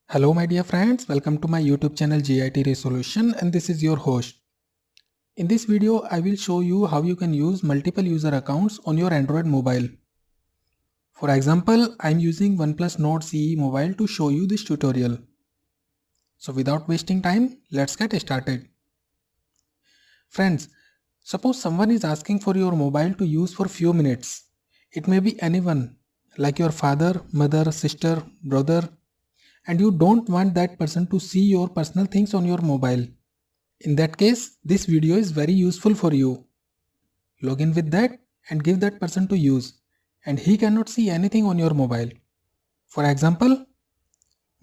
Hello my dear friends, welcome to my YouTube channel GIT Resolution, and this is your host. In this video, I will show you how you can use multiple user accounts on your Android mobile. For example, I am using OnePlus Nord CE mobile to show you this tutorial. So without wasting time, let's get started. Friends, suppose someone is asking for your mobile to use for few minutes. It may be anyone, like your father, mother, sister, brother, and you don't want that person to see your personal things on your mobile. In that case, this video is very useful for you. Log in with that and give that person to use, and he cannot see anything on your mobile. For example,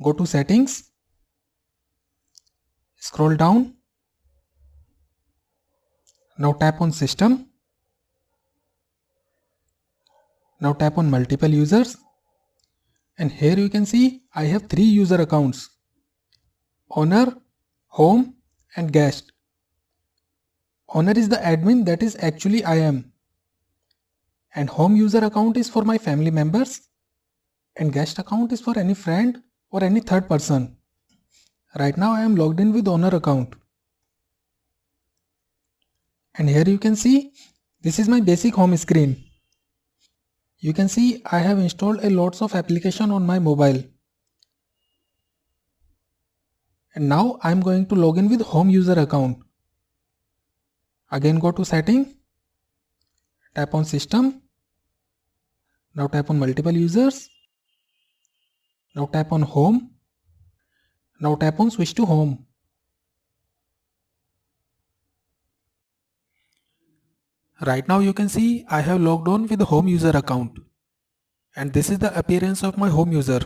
go to settings, scroll down, now tap on system, now tap on multiple users, and here you can see I have 3 user accounts: owner, home and guest. Owner is the admin, that is actually I am, and home user account is for my family members, and guest account is for any friend or any third person. Right now I am logged in with owner account, and here you can see this is my basic home screen. You can see I have installed a lots of application on my mobile, and now I am going to log in with home user account. Again go to setting, tap on system, now tap on multiple users, now tap on home, now tap on switch to home. Right now you can see I have logged on with the home user account, and this is the appearance of my home user.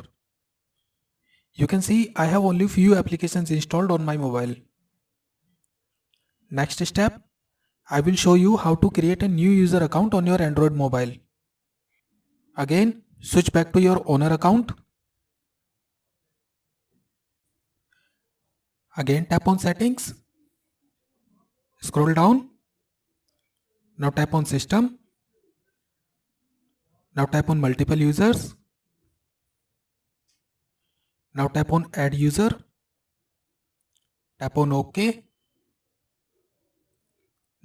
You can see I have only few applications installed on my mobile. Next step, I will show you how to create a new user account on your Android mobile. Again, switch back to your owner account. Again tap on settings, scroll down, now tap on system, now tap on multiple users, now tap on add user, tap on OK,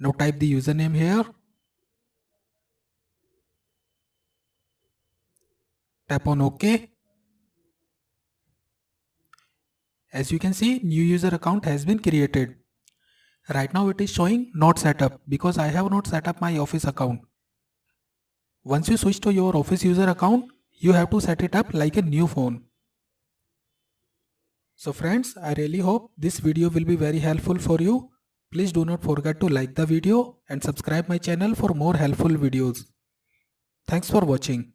now type the username here, tap on OK. As you can see, new user account has been created. Right now it is showing not set up because I have not set up my office account. Once you switch to your office user account, you have to set it up like a new phone. So friends, I really hope this video will be very helpful for you. Please do not forget to like the video and subscribe my channel for more helpful videos. Thanks for watching.